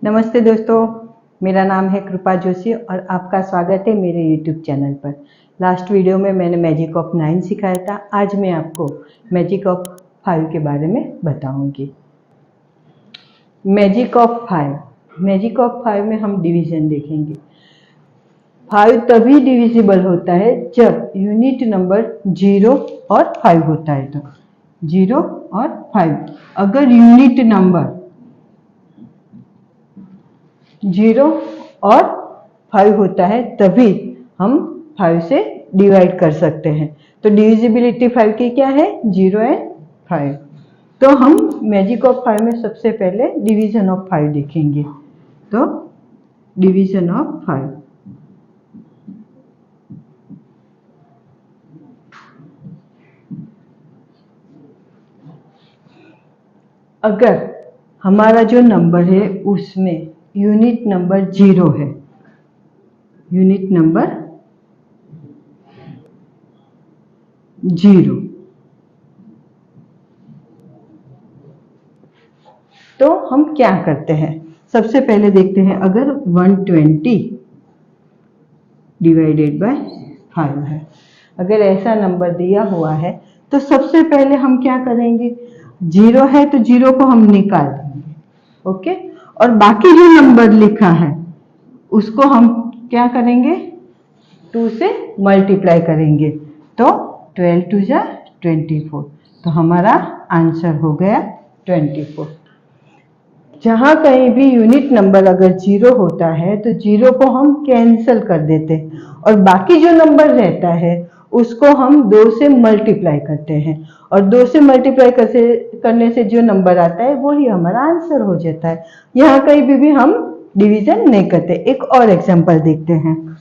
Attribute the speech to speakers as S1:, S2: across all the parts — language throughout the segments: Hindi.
S1: नमस्ते दोस्तों, मेरा नाम है कृपा जोशी और आपका स्वागत है मेरे YouTube चैनल पर। लास्ट वीडियो में मैंने मैजिक ऑफ 9 सिखाया था। आज मैं आपको मैजिक ऑफ 5 के बारे में बताऊंगी। मैजिक ऑफ 5 में हम डिवीजन देखेंगे। 5 तभी डिविजिबल होता है जब यूनिट नंबर 0 और 5 होता है। तो 0 और 5 अगर यूनिट नंबर 0 और 5 होता है तभी हम 5 से डिवाइड कर सकते हैं। तो डिविजिबिलिटी 5 की क्या है? 0 एंड 5। तो हम मैजिक ऑफ 5 में सबसे पहले डिवीजन ऑफ 5 देखेंगे। तो डिवीजन ऑफ 5, अगर हमारा जो नंबर है उसमें यूनिट नंबर 0 है, यूनिट नंबर 0, तो हम क्या करते हैं? सबसे पहले देखते हैं, अगर 120 डिवाइडेड बाय 5 है, अगर ऐसा नंबर दिया हुआ है तो सबसे पहले हम क्या करेंगे? 0 है तो 0 को हम निकाल देंगे, ओके। और बाकी जो नंबर लिखा है उसको हम क्या करेंगे? 2 से मल्टीप्लाई करेंगे। तो 12 2 जा 24, तो हमारा आंसर हो गया 24। जहां कहीं भी यूनिट नंबर अगर 0 होता है तो 0 को हम कैंसिल कर देते हैं और बाकी जो नंबर रहता है उसको हम 2 से मल्टीप्लाई करते हैं और 2 से मल्टीप्लाई करने से जो नंबर आता है वही हमारा आंसर हो जाता है। यहाँ कहीं भी हम डिवीजन नहीं करते। एक और एग्जांपल देखते हैं।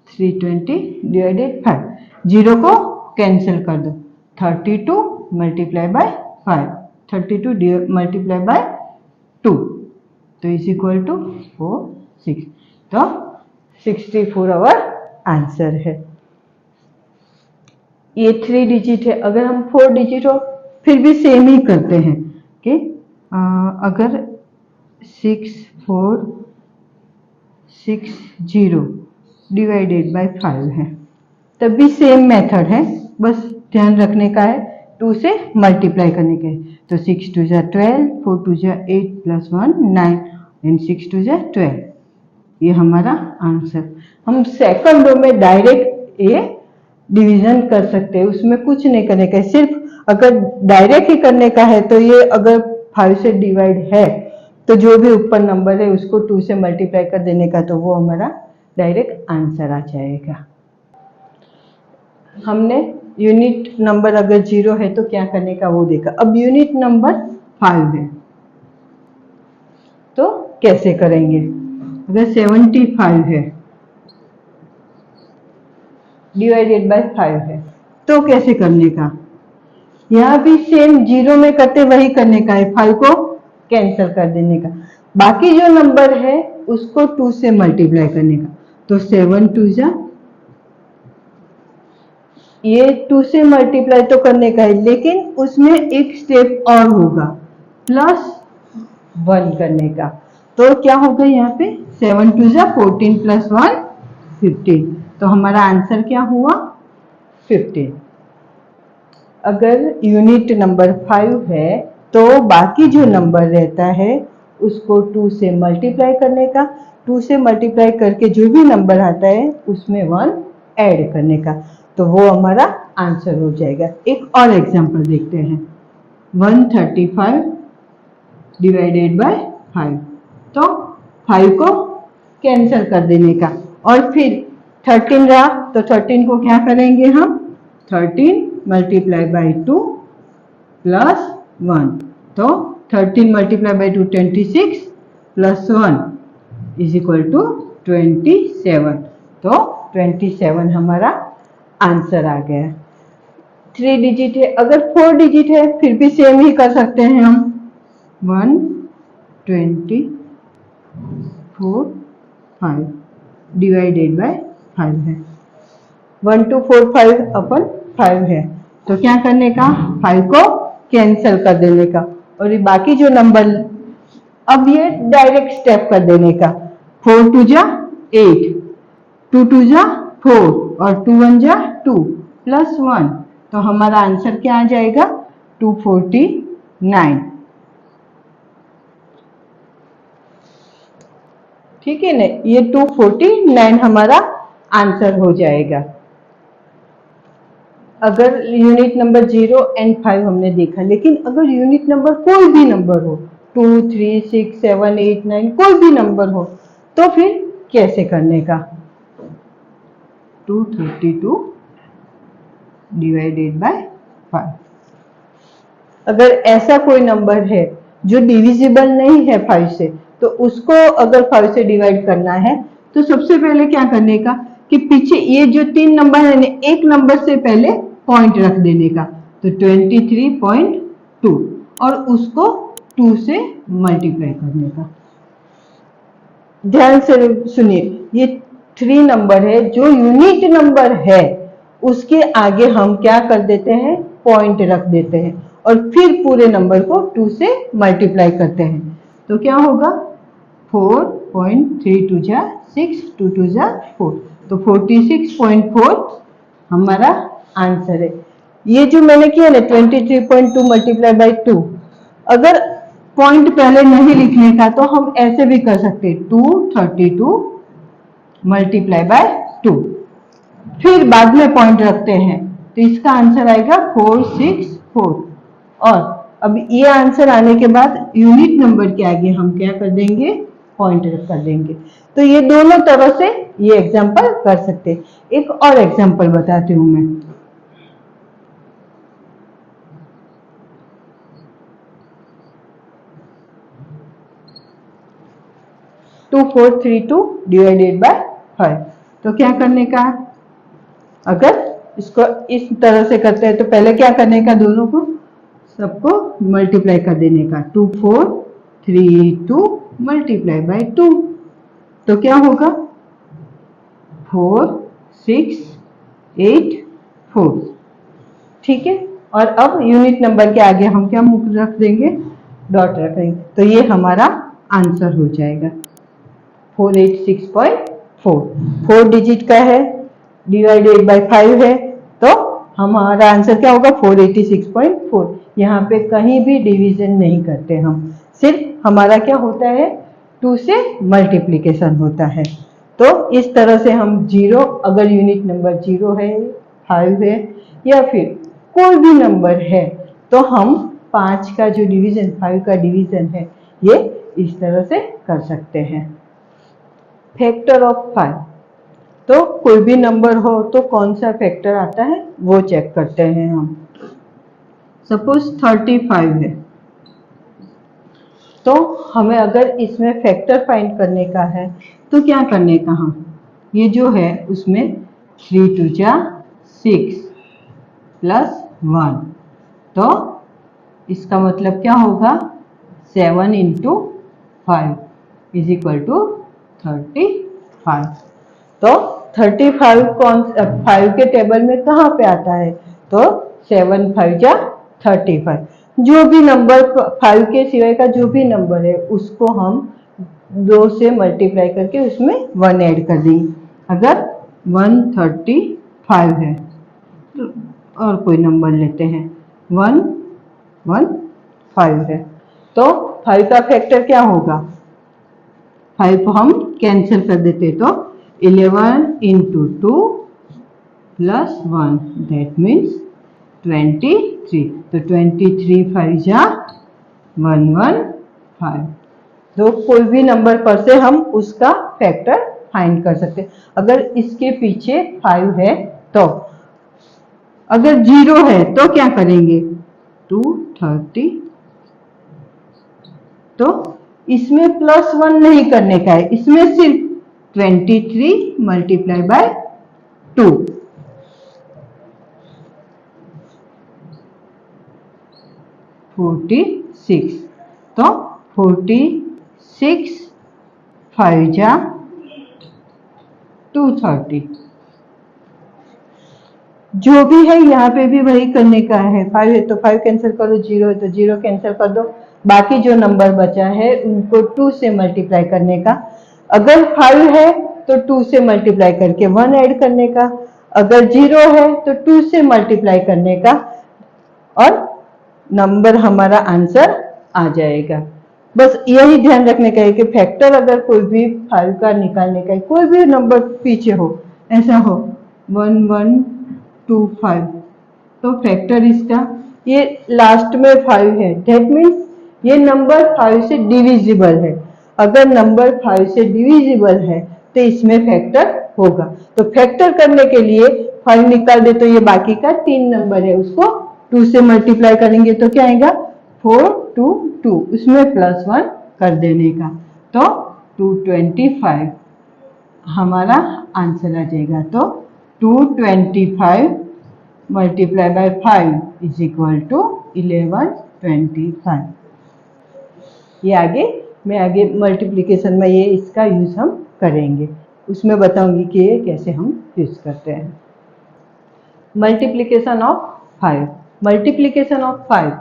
S1: 320 डिवाइडेड 5, 0 को कैंसिल कर दो। 32 मल्टीप्लाई बाय 5, 32 मल्टीप्लाई बाय 2, तो इज इक्वल टू 4 6, तो 64 आवर आंसर है। ये 3 डिजिट है। अगर हम 4 डिजिट हो फिर भी सेम ही करते हैं कि अगर 6460 डिवाइडेड बाय 5 है तब भी सेम मेथड है, बस ध्यान रखने का है 2 से मल्टीप्लाई करने के। तो 6 2 जा 12, 4 2 जा 8 प्लस 1 9 एंड 6 2 जा 12, ये हमारा आंसर। हम सेकंड रो में डायरेक्ट ये डिवीजन कर सकते हैं, उसमें कुछ नहीं करने का है। सिर्फ अगर डायरेक्ट ही करने का है तो ये अगर 5 से डिवाइड है तो जो भी ऊपर नंबर है उसको 2 से मल्टीप्लाई कर देने का, तो वो हमारा डायरेक्ट आंसर आ जाएगा। हमने यूनिट नंबर अगर 0 है तो क्या करने का वो देखा। अब यूनिट नंबर 5 है तो कैसे करेंगे? अगर 75 है डिवाइडेड बाय 5 है तो कैसे करने का? यहाँ भी सेम 0 में करते वही करने का है, 5 को कैंसिल कर देने का। बाकी जो नंबर है उसको 2 से मल्टीप्लाई करने का। तो 7 2 जा, ये 2 से मल्टीप्लाई तो करने का है लेकिन उसमें एक स्टेप और होगा, प्लस 1 करने का। तो क्या होगा यहाँ पे? 7 2 जा 14 प्लस 1 15, तो हमारा आंसर क्या हुआ? 15। अगर यूनिट नंबर 5 है तो बाकी जो नंबर रहता है उसको 2 से मल्टीप्लाई करने का। 2 से मल्टीप्लाई करके जो भी नंबर आता है उसमें 1 ऐड करने का, तो वो हमारा आंसर हो जाएगा। एक और एग्जांपल देखते हैं। 135 डिवाइडेड बाय 5, तो 5 को कैंसिल कर देने का और फिर 13 रहा तो 13 को क्या करेंगे हम? 13 मल्टीप्लाई बाय 2 प्लस 1, तो 13 multiply by 2 26 plus 1 is equal to 27, तो 27 हमारा आंसर आ गया। 3 डिजिट है। अगर 4 डिजिट है फिर भी सेम ही कर सकते हैं हम। 124 5 डिवाइडेड बाय 5 है। 1245 अपन 5 है तो क्या करने का? 5 को कैंसिल कर देने का और ये बाकी जो नंबर, अब ये डायरेक्ट स्टेप कर देने का। 4 2 जा 8, 2 2 जा 4 और 2 1 जा 2 प्लस 1, तो हमारा आंसर क्या आ जाएगा 249। ठीक है ना, ये 249 हमारा आंसर हो जाएगा। अगर यूनिट नंबर 0 एंड 5 हमने देखा, लेकिन अगर यूनिट नंबर कोई भी नंबर हो, 2 3 6 7 8 9 कोई भी नंबर हो, तो फिर कैसे करने का। 232 डिवाइडेड बाय 5। अगर ऐसा कोई नंबर है जो डिविजिबल नहीं है 5 से, तो उसको अगर 5 से डिवाइड करना है तो सबसे पहले क्या करने का कि पीछे ये जो 3 नंबर है ना, एक नंबर से पहले पॉइंट रख देने का, तो 23.2 और उसको 2 से मल्टीप्लाई करने का। ध्यान से सुनिए, ये 3 नंबर है, जो यूनिट नंबर है उसके आगे हम क्या कर देते हैं, पॉइंट रख देते हैं और फिर पूरे नंबर को 2 से मल्टीप्लाई करते हैं। तो क्या होगा 4.32 जा 6, 2 2 जा 4, तो 46.4 हमारा आंसर है। ये जो मैंने किया ना 23.2 मल्टीप्लाई बाई 2, अगर पॉइंट पहले नहीं लिखने का तो हम ऐसे भी कर सकते 232 मल्टीप्लाई बाय 2, फिर बाद में पॉइंट रखते हैं, तो इसका आंसर आएगा 464। और अब ये आंसर आने के बाद यूनिट नंबर के आगे हम क्या कर देंगे, पॉइंट कर देंगे। तो ये दोनों तरह से ये एग्जाम्पल कर सकते हैं। एक और एग्जाम्पल बताती हूं मैं। 2432 डिवाइडेड बाय 5, तो क्या करने का, अगर इसको इस तरह से करते हैं तो पहले क्या करने का, दोनों को सबको मल्टीप्लाई कर देने का। 2432 मल्टीप्लाई बाय 2, तो क्या होगा 4684। ठीक है, और अब यूनिट नंबर के आगे हम क्या रख देंगे, डॉट रख देंगे, तो ये हमारा आंसर हो जाएगा 486.4। 4 डिजिट का है, डिवाइडेड बाय 5 है, तो हमारा आंसर क्या होगा 486.4। यहाँ पे कहीं भी डिवीजन नहीं करते हम, सिर्फ हमारा क्या होता है 2 से मल्टीप्लीकेशन होता है। तो इस तरह से हम 0, अगर यूनिट नंबर 0 है, 5 है या फिर कोई भी नंबर है, तो हम 5 का जो डिवीजन, 5 का डिवीजन है, ये इस तरह से कर सकते हैं। फैक्टर ऑफ 5, तो कोई भी नंबर हो तो कौन सा फैक्टर आता है वो चेक करते हैं हम। सपोज 35 है, तो हमें अगर इसमें फैक्टर फाइंड करने का है तो क्या करने का, हम ये जो है उसमें 3 2 जा 6 प्लस 1, तो इसका मतलब क्या होगा 7 इंटू 5 इज इक्वल टू 35। तो 35 कौन 5 के टेबल में कहाँ पे आता है, तो 7 5 जा 35, जो भी नंबर 5 के सिवाय का जो भी नंबर है उसको हम 2 से मल्टीप्लाई करके उसमें 1 ऐड कर देंगे। अगर 135 है, और कोई नंबर लेते हैं 115 है, तो 5 का फैक्टर क्या होगा, 5 को हम कैंसिल कर देते, तो 11 इंटू 2 प्लस 1 दैट मीन्स 23, तो 23 5 जा 115। तो कोई भी नंबर पर से हम उसका फैक्टर फाइंड कर सकते हैं। अगर इसके पीछे 5 है, तो अगर 0 है तो क्या करेंगे 230, तो इसमें प्लस 1 नहीं करने का है, इसमें सिर्फ 23 मल्टीप्लाई बाय 2, 46, तो 46 5 जा 230, जो भी है यहाँ पे भी वही करने का है। 5 है तो 5 कैंसिल करो, 0 है तो 0 कैंसिल कर दो, बाकी जो नंबर बचा है उनको 2 से मल्टीप्लाई करने का। अगर 5 है तो 2 से मल्टीप्लाई करके 1 ऐड करने का, अगर 0 है तो 2 से मल्टीप्लाई करने का, और नंबर हमारा आंसर आ जाएगा। बस यही ध्यान रखने का है कि फैक्टर अगर कोई भी 5 का निकालने का है, कोई भी नंबर पीछे हो, ऐसा हो 1125, तो फैक्टर इसका ये लास्ट में 5 है, दैट मीन्स ये नंबर 5 से डिविजिबल है। अगर नंबर 5 से डिविजिबल है तो इसमें फैक्टर होगा। तो फैक्टर करने के लिए 5 निकाल दे तो ये बाकी का 3 नंबर है उसको 2 से मल्टीप्लाई करेंगे तो क्या आएगा 4 2 2, उसमें +1 कर देने का, तो 225 हमारा आंसर आ जाएगा। तो 225 multiply by 5 is equal to 1125। ये आगे मल्टीप्लिकेशन में ये इसका यूज हम करेंगे, उसमें बताऊंगी कि ये कैसे हम यूज करते हैं। मल्टीप्लिकेशन ऑफ 5, मल्टीप्लिकेशन ऑफ 5,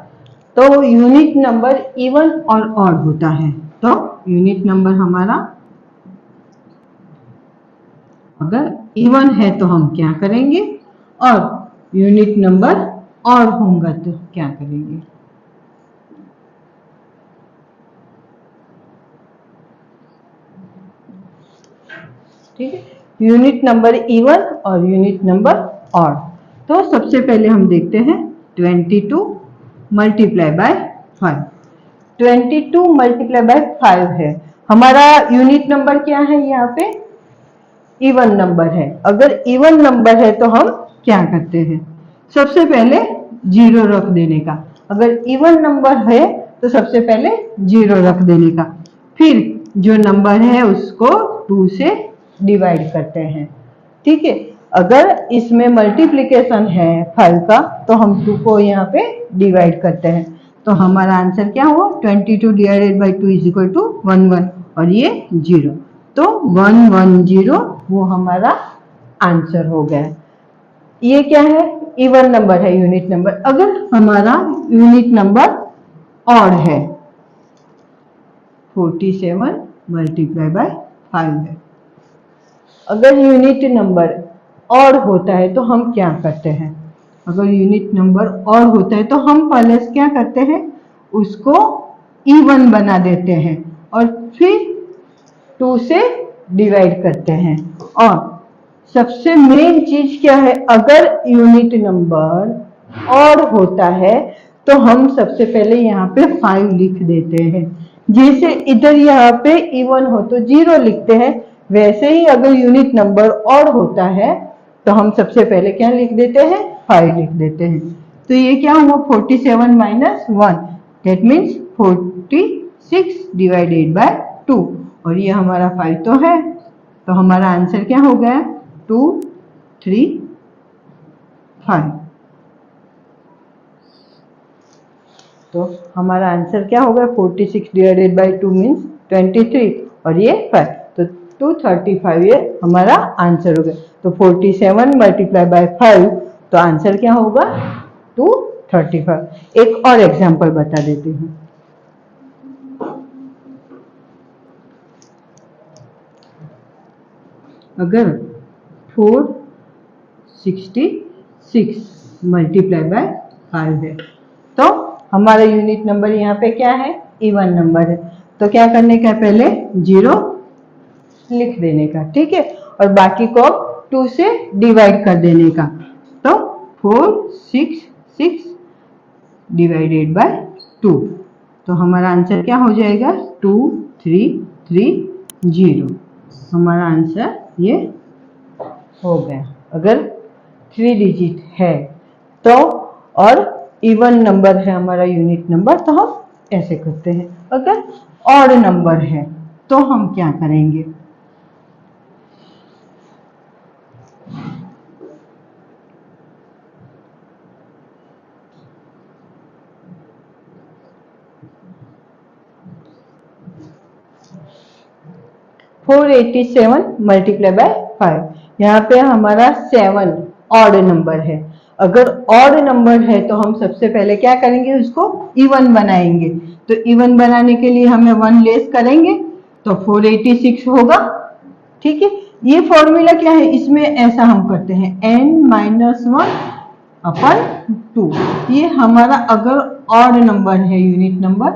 S1: तो यूनिट नंबर इवन और ऑड होता है। तो यूनिट नंबर हमारा अगर इवन है तो हम क्या करेंगे, और यूनिट नंबर ऑड होगा तो क्या करेंगे। ठीक है, यूनिट नंबर इवन और यूनिट नंबर ऑड। तो सबसे पहले हम देखते हैं 22 मल्टीप्लाई बाय 5। 22 मल्टीप्लाई बाय 5 है, हमारा यूनिट नंबर क्या है, यहाँ पे इवन नंबर है। अगर इवन नंबर है तो हम क्या करते हैं, सबसे पहले 0 रख देने का। अगर इवन नंबर है तो सबसे पहले 0 रख देने का, फिर जो नंबर है उसको 2 से डिवाइड करते हैं। ठीक है, अगर इसमें मल्टीप्लिकेशन है 5 का तो हम 2 को यहाँ पे डिवाइड करते हैं, तो हमारा आंसर क्या हुआ 22 divided by 2 is equal to 11 और ये 0, तो 110 वो हमारा आंसर हो गया। ये क्या है, इवन नंबर है, यूनिट नंबर। अगर हमारा यूनिट नंबर ऑड है 47 मल्टीप्लाई बाय 5 है। अगर यूनिट नंबर ऑड होता है तो हम क्या करते हैं, अगर यूनिट नंबर ऑड होता है तो हम पहले क्या करते हैं, उसको इवन बना देते हैं और फिर 2 से डिवाइड करते हैं। और सबसे मेन चीज क्या है, अगर यूनिट नंबर ऑड होता है तो हम सबसे पहले यहाँ पे 5 लिख देते हैं। जैसे इधर यहाँ पे इवन हो तो 0 लिखते हैं, वैसे ही अगर यूनिट नंबर ऑड होता है तो हम सबसे पहले क्या लिख देते हैं, 5 लिख देते हैं। तो ये क्या हुआ 47 minus 1, that means 46 divided by 2, और ये हमारा 5 तो है, तो हमारा आंसर क्या हो गया 2 3 5। तो हमारा आंसर क्या होगा 46 डिवाइडेड बाई 2 मीन्स 23 और ये 5, तो 235 ये हमारा आंसर हो गया। तो 47 मल्टीप्लाई बाय 5, तो आंसर क्या होगा 235। एक और एग्जांपल बता देती हूँ। अगर 466 मल्टीप्लाई बाय 5 है तो हमारा यूनिट नंबर यहाँ पे क्या है, इवन नंबर है, तो क्या करने का, पहले 0 लिख देने का, ठीक है, और बाकी को 2 से डिवाइड कर देने का। तो 466 डिवाइडेड बाय 2, तो हमारा आंसर क्या हो जाएगा 2330। हमारा आंसर ये हो गया। अगर 3 डिजिट है तो, और इवन नंबर है हमारा यूनिट नंबर, तो हम ऐसे करते हैं। अगर ऑड नंबर है तो हम क्या करेंगे, फोर 487 मल्टीप्लाई बाय 5, यहाँ पे हमारा 7 ऑड नंबर है। अगर ऑड नंबर है तो हम सबसे पहले क्या करेंगे, उसको इवन बनाएंगे। तो इवन बनाने के लिए हमें 1 लेस करेंगे तो 486 होगा। ठीक है, ये फॉर्मूला क्या है, इसमें ऐसा हम करते हैं n-1/2। ये हमारा अगर ऑड नंबर है, यूनिट नंबर,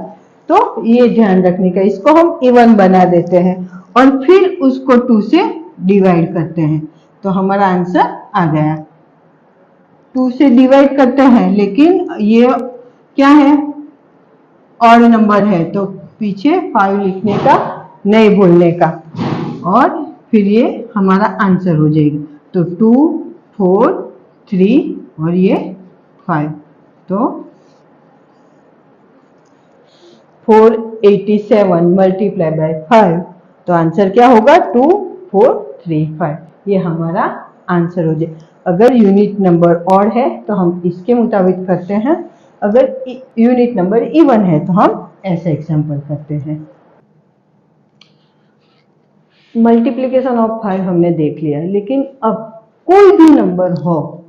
S1: तो ये ध्यान रखने का, इसको हम इवन बना देते हैं और फिर उसको 2 से डिवाइड करते हैं तो हमारा आंसर आ गया। 2 से डिवाइड करते हैं, लेकिन ये क्या है, ऑड नंबर है तो पीछे 5 लिखने का, नहीं भूलने का, और फिर ये हमारा आंसर हो जाएगा। तो 2, 4, 3 और ये 5, तो 487 मल्टीप्लाई बाय 5, तो आंसर क्या होगा 2435। ये हमारा आंसर हो जाए। अगर यूनिट नंबर ऑड है तो हम इसके मुताबिक करते हैं, अगर यूनिट नंबर इवन है तो हम ऐसे एग्जाम्पल करते हैं। मल्टीप्लिकेशन ऑफ 5 हमने देख लिया, लेकिन अब कोई भी नंबर हो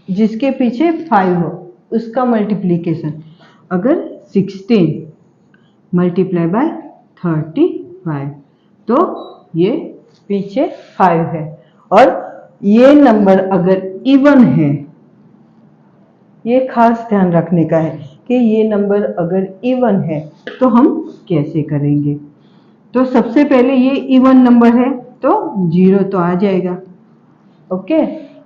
S1: जिसके पीछे 5 हो, उसका मल्टीप्लिकेशन, अगर 16 मल्टीप्लाई बाय 35 तो ये पीछे 5 है। और ये नंबर अगर इवन है, ये खास ध्यान रखने का है कि ये नंबर अगर इवन है तो हम कैसे करेंगे। तो सबसे पहले ये इवन नंबर है तो 0 तो आ जाएगा। ओके,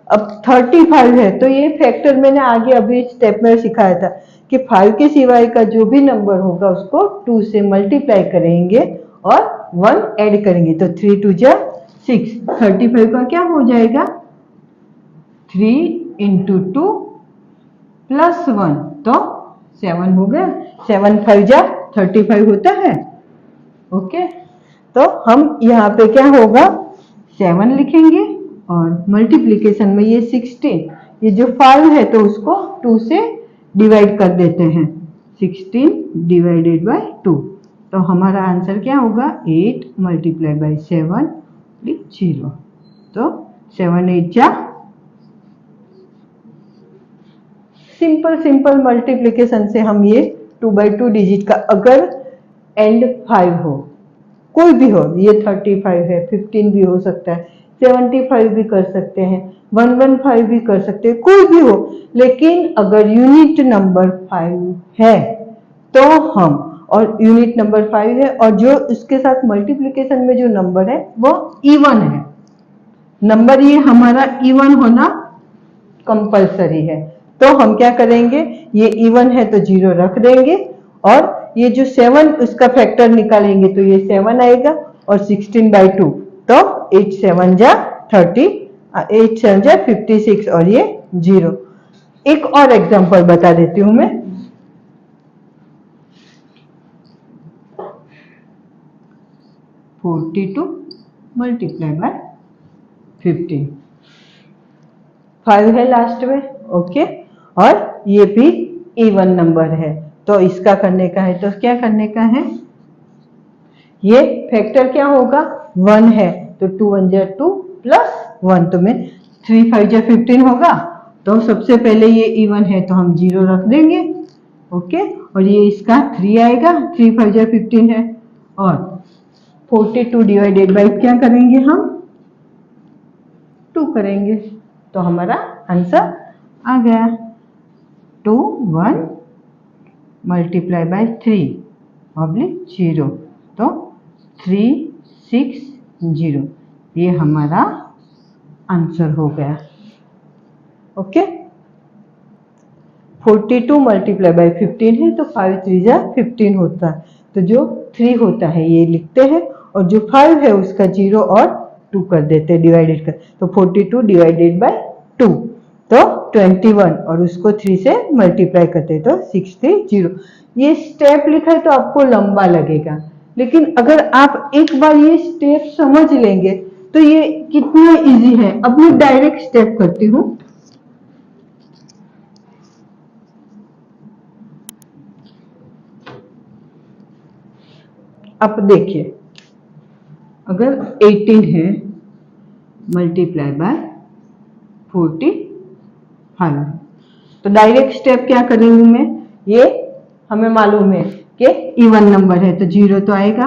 S1: अब 35 है तो ये फैक्टर मैंने आगे अभी स्टेप में सिखाया था कि 5 के सिवाय का जो भी नंबर होगा उसको 2 से मल्टीप्लाई करेंगे और 1 ऐड करेंगे तो 3 2 जा 6। 35 का क्या हो जाएगा, 3 इंटू 2 प्लस 1 तो 7 हो गया। 7 5 जा 35 होता है। ओके, तो हम यहाँ पे क्या होगा, 7 लिखेंगे और मल्टीप्लिकेशन में ये 16, ये जो 5 है तो उसको 2 से डिवाइड कर देते हैं, 16 डिवाइडेड बाय 2, तो हमारा आंसर क्या होगा 8 मल्टीप्लाई बाय 7 0। तो 7 8 जा, सिंपल मल्टीप्लिकेशन से हम ये 2/2 डिजिट का, अगर एंड 5 हो, कोई भी हो, ये 35 है, 15 भी हो सकता है, 75 भी कर सकते हैं, 115 भी कर सकते हैं, कोई भी हो, लेकिन अगर यूनिट नंबर 5 है तो हम, और यूनिट नंबर 5 है और जो इसके साथ मल्टीप्लिकेशन में जो नंबर है वो इवन है, नंबर ये हमारा इवन होना कंपलसरी है, तो हम क्या करेंगे, ये इवन है तो 0 रख देंगे और ये जो 7 उसका फैक्टर निकालेंगे तो ये 7 आएगा और 16/2 तो 8 7 जा 30, 8 7 जा 56 और ये 0। एक और एग्जांपल बता देती हूं मैं, 42 मल्टीप्लाई बाय 15, 5 है लास्ट में। ओके, और ये भी इवन नंबर है तो इसका करने का है, तो क्या करने का है, ये फैक्टर क्या होगा 1 है तो 2 1 जा 2 प्लस 1 तो में 3 5 जा 15 होगा, तो सबसे पहले ये इवन है तो हम 0 रख देंगे। ओके, और ये इसका 3 आएगा, 3 5 जा 15 है, और 42 डिवाइडेड बाई क्या करेंगे हम 2 करेंगे, तो हमारा आंसर आ गया 2 1 मल्टीप्लाई बाय 3/0, तो 3 6 0, ये हमारा आंसर हो गया। ओके, 42 मल्टीप्लाई बाय 15 है तो 5 3 जा 15 होता है, तो जो 3 होता है ये लिखते हैं और जो 5 है उसका 0 और 2 कर देते हैं डिवाइडेड कर, तो 42 डिवाइडेड बाय 2 तो 21 और उसको 3 से मल्टीप्लाई करते हैं तो 60। ये स्टेप लिखा है तो आपको लंबा लगेगा, लेकिन अगर आप एक बार ये स्टेप समझ लेंगे तो ये कितना इजी है। अब मैं डायरेक्ट स्टेप करती हूँ। अब देखिए, अगर 18 है मल्टीप्लाई बाय 45। तो डायरेक्ट स्टेप क्या करेंगे मैं, ये हमें मालूम है कि इवन नंबर है तो 0 तो आएगा।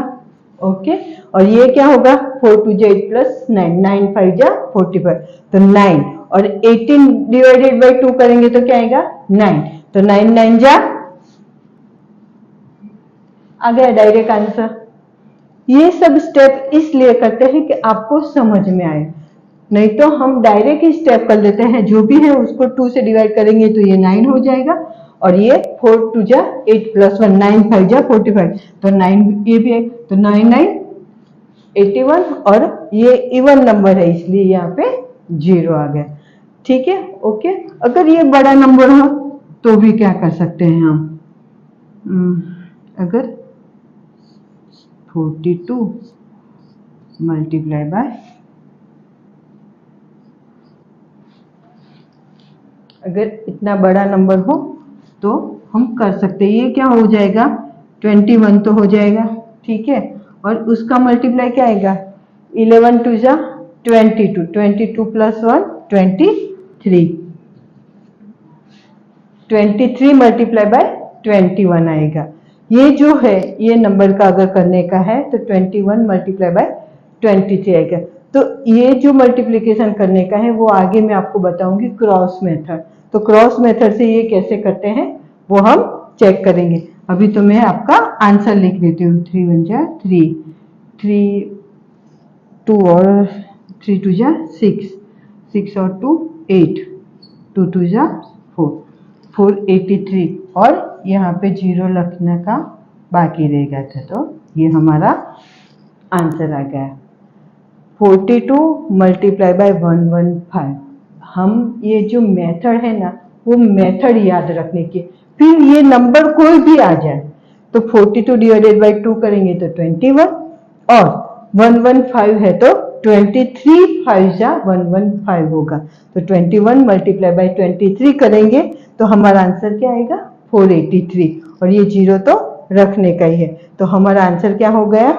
S1: ओके, और ये क्या होगा 4 2 जा 8 प्लस 9, 9 5 जा 45, तो 9 और 18 डिवाइडेड बाई 2 करेंगे तो क्या आएगा 9, तो 9 9 जा आ गया डायरेक्ट आंसर। ये सब स्टेप इसलिए करते हैं कि आपको समझ में आए, नहीं तो हम डायरेक्ट ही स्टेप कर लेते हैं, जो भी है उसको 2 से डिवाइड करेंगे तो ये 9 हो जाएगा, और ये 4 2 जा 8 प्लस 1, 9 5 जा 45, तो 9 ये भी है, तो 9 9 81, और ये इवन नंबर है इसलिए यहाँ पे 0 आ गया। ठीक है, ओके। अगर ये बड़ा नंबर हो तो भी क्या कर सकते हैं हम, अगर 42 मल्टीप्लाई बाय, अगर इतना बड़ा नंबर हो तो हम कर सकते हैं, ये क्या हो जाएगा 21 तो हो जाएगा। ठीक है, और उसका मल्टीप्लाई क्या आएगा 11 2 जा 22, 22 प्लस 1 23, 23 मल्टीप्लाई बाय 21 आएगा। ये जो है ये नंबर का अगर करने का है तो 21 मल्टीप्लाई बाय 23 आएगा। तो ये जो मल्टीप्लिकेशन करने का है वो आगे मैं आपको बताऊंगी क्रॉस मेथड, तो क्रॉस मेथड से ये कैसे करते हैं वो हम चेक करेंगे। अभी तो मैं आपका आंसर लिख देती हूँ, 3 1 जा 3, 3 2 और 3 2 जा 6, 6 और 2 8, 2 2 जा 4, 483, और यहाँ पे 0 लिखने का बाकी रह गया था, तो ये हमारा आंसर आ गया 42 मल्टीप्लाई बाय 115। हम ये जो मेथड है ना वो मेथड याद रखने की, फिर ये नंबर कोई भी आ जाए तो 42 डिवाइडेड बाई 2 करेंगे तो 21, और 115 है तो 23 5 जा 115 होगा, तो 21 मल्टीप्लाई बाई 23 करेंगे तो हमारा आंसर क्या आएगा 483, और ये 0 तो रखने का ही है, तो हमारा आंसर क्या हो गया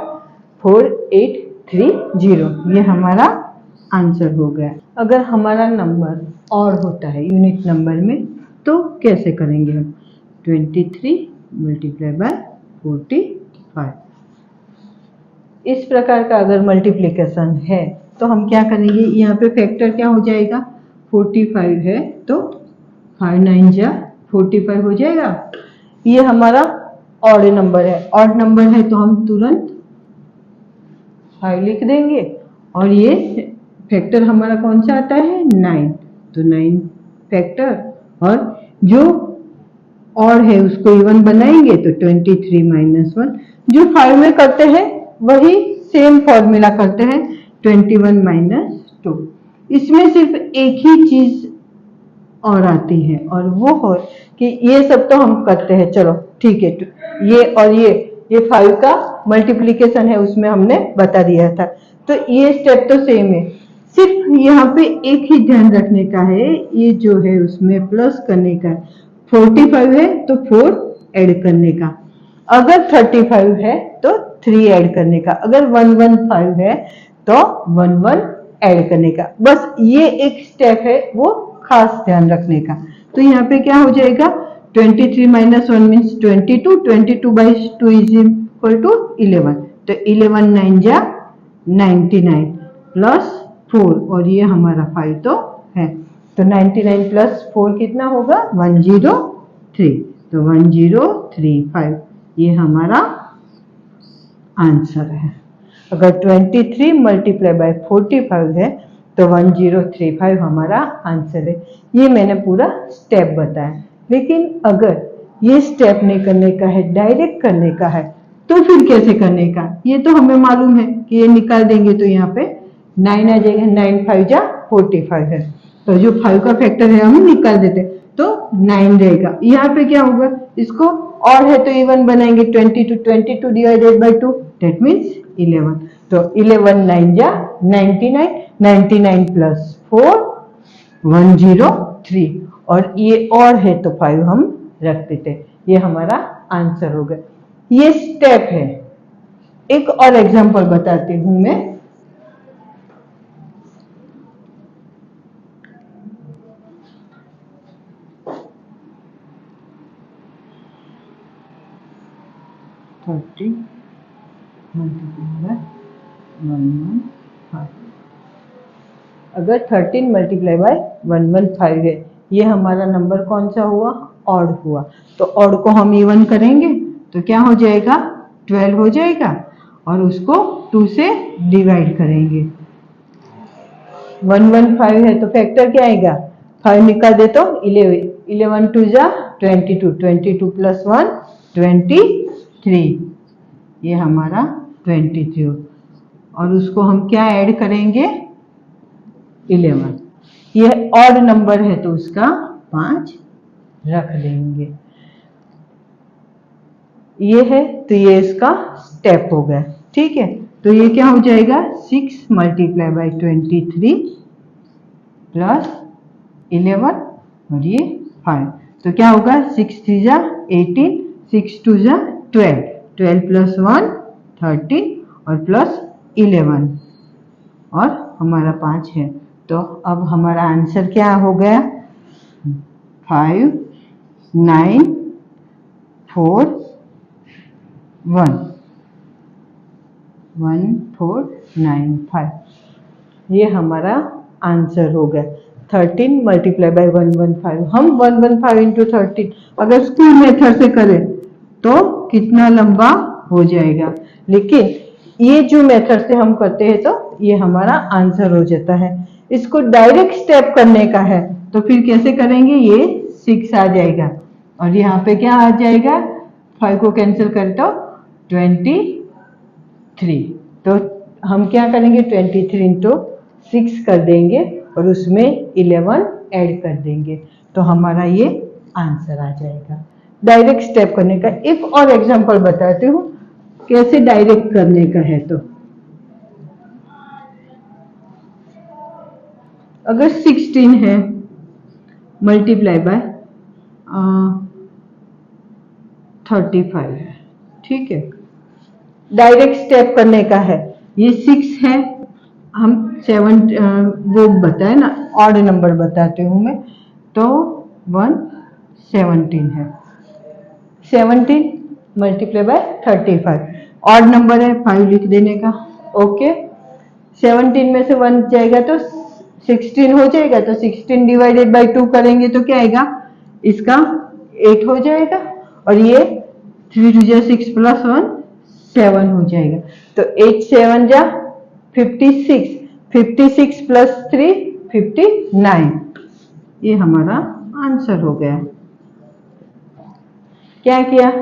S1: 4830, ये हमारा आंसर हो गया। अगर हमारा नंबर और होता है यूनिट नंबर में तो कैसे करेंगे हम, 23 मल्टीप्लाई बाय 45, इस प्रकार का अगर मल्टीप्लिकेशन है तो हम क्या करेंगे, यहाँ पे फैक्टर क्या हो जाएगा 45 है तो 5 9 जा 45 हो जाएगा। ये हमारा ऑड नंबर है, ऑड नंबर है तो हम तुरंत 5 लिख देंगे, और ये फैक्टर हमारा कौन सा आता है 9, तो 9 फैक्टर, और जो और है उसको इवन बनाएंगे तो 23 माइनस 1, जो 5 में करते हैं वही सेम फॉर्मूला करते हैं 21 माइनस 2। इसमें सिर्फ एक ही चीज और आती है, और वो हो कि ये सब तो हम करते हैं, चलो ठीक है, ये और ये 5 का मल्टीप्लिकेशन है उसमें हमने बता दिया था, तो ये स्टेप तो सेम है, सिर्फ यहाँ पे एक ही ध्यान रखने का है, ये जो है उसमें प्लस करने का, 45 है तो 4 ऐड करने का, अगर 35 है तो 3 ऐड करने का, अगर 115 है तो 11 ऐड करने का, बस ये एक स्टेप है वो खास ध्यान रखने का। तो यहाँ पे क्या हो जाएगा 23 minus 1 means 22, 22 by 2 is equal to 11, तो 11 9 जा 99 प्लस 4, और ये हमारा 5 तो है, तो 99 प्लस 4 कितना होगा 103, तो 1035 ये हमारा आंसर है। अगर 23 मल्टीप्लाई बाय 45 है तो 1035 हमारा आंसर है। ये मैंने पूरा स्टेप बताया, लेकिन अगर ये स्टेप नहीं करने का है, डायरेक्ट करने का है, तो फिर कैसे करने का, ये तो हमें मालूम है कि ये निकाल देंगे तो यहाँ पे 9 आ जाएगा, 9 5 जा 45 है, तो जो 5 का फैक्टर है हम निकाल देते तो 9 रहेगा। यहाँ पे क्या होगा, इसको और है तो इवन बनाएंगे, 22 डिवाइडेड बाई 2 दैट मीन्स 11, तो 11 9 जा 99, 99 प्लस 4 103, और ये और है तो 5 हम रख देते, ये हमारा आंसर हो गया। ये स्टेप है। एक और एग्जांपल बताती हूं मैं, 30 मल्टीप्लाई बाय 115। अगर 13 मल्टीप्लाई बाय 115 है, ये हमारा नंबर कौन सा हुआ? ऑड हुआ। तो ऑड को हम इवन करेंगे तो क्या हो जाएगा? 12 हो जाएगा और उसको 2 से डिवाइड करेंगे। 115 है तो फैक्टर क्या आएगा? 5 निकाल दे तो 11, 11 2 जा 22, 22 प्लस 1 23, ये हमारा 23 और उसको हम क्या ऐड करेंगे? 11। ये ऑड नंबर है तो उसका 5 रख देंगे। ये है तो ये इसका स्टेप हो गया। ठीक है, तो ये क्या हो जाएगा? 6 मल्टीप्लाई बाय 23 प्लस 11 और ये 5। तो क्या होगा? 6 3 जा 18, 6 2 जा 12, 12 प्लस 1 13 और प्लस 11 और हमारा 5 है। तो अब हमारा आंसर क्या हो गया? 5 9 4 1 1495, ये हमारा आंसर हो गया। 13 मल्टीप्लाई बाय 115। हम 115 इंटू 13 अगर स्कूल मेथड से करें तो कितना लंबा हो जाएगा, लेकिन ये जो मेथड से हम करते हैं तो ये हमारा आंसर हो जाता है। इसको डायरेक्ट स्टेप करने का है तो फिर कैसे करेंगे? ये 6 आ जाएगा और यहाँ पे क्या आ जाएगा? 5 को कैंसिल कर तो 23। तो हम क्या करेंगे? 23 इंटू 6 कर देंगे और उसमें 11 ऐड कर देंगे तो हमारा ये आंसर आ जाएगा। डायरेक्ट स्टेप करने का इफ और एग्जांपल बताती हूँ कैसे डायरेक्ट करने का है। तो अगर 16 है मल्टीप्लाई बाय 35 है, ठीक है, डायरेक्ट स्टेप करने का है। ये 6 है, हम 7 वो बताए ना, ऑड नंबर बताती हूँ मैं, तो 117 है। 17 मल्टीप्लाई बाय 35, ऑड नंबर है, 5 लिख देने का। ओके, 17 में से 1 जाएगा तो 16 हो जाएगा, तो 16 डिवाइडेड बाय 2 करेंगे तो क्या आएगा? इसका 8 हो जाएगा और ये 3 2 जा 6 प्लस 1 7 हो जाएगा। तो 8 7 जा 56, 56 प्लस 3 59, ये हमारा आंसर हो गया। क्या किया?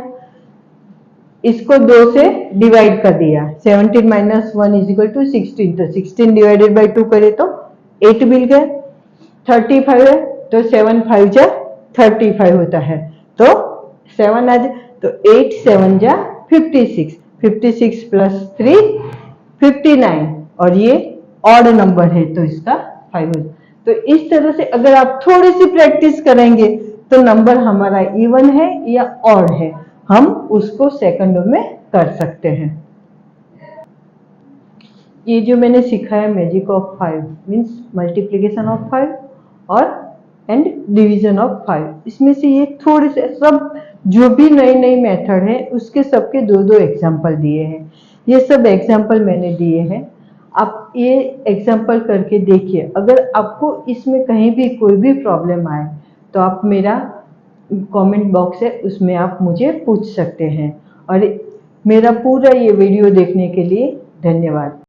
S1: इसको 2 से डिवाइड कर दिया। 17 माइनस 1 इज इक्वल टू 16, तो 16 डिवाइडेड बाय 2 करे तो 8 मिल गया। 35 है तो 7 5 जा 35 होता है, तो 7 आ जाए, तो 8 7 जा 56, 56 प्लस 3 59 और ये ऑड नंबर है तो इसका 5 हो जाए। तो इस तरह से अगर आप थोड़ी सी प्रैक्टिस करेंगे तो नंबर हमारा इवन है या ऑड है, हम उसको सेकंडों में कर सकते हैं। ये जो मैंने सिखाया magic of 5 means multiplication of 5 और एंड डिवीजन ऑफ 5, इसमें से ये थोड़े से सब जो भी नई नई मेथड है उसके सबके 2-2 एग्जाम्पल दिए हैं। ये सब एग्जाम्पल मैंने दिए हैं, आप ये एग्जाम्पल करके देखिए। अगर आपको इसमें कहीं भी कोई भी प्रॉब्लम आए तो आप मेरा कमेंट बॉक्स है उसमें आप मुझे पूछ सकते हैं। और मेरा पूरा ये वीडियो देखने के लिए धन्यवाद।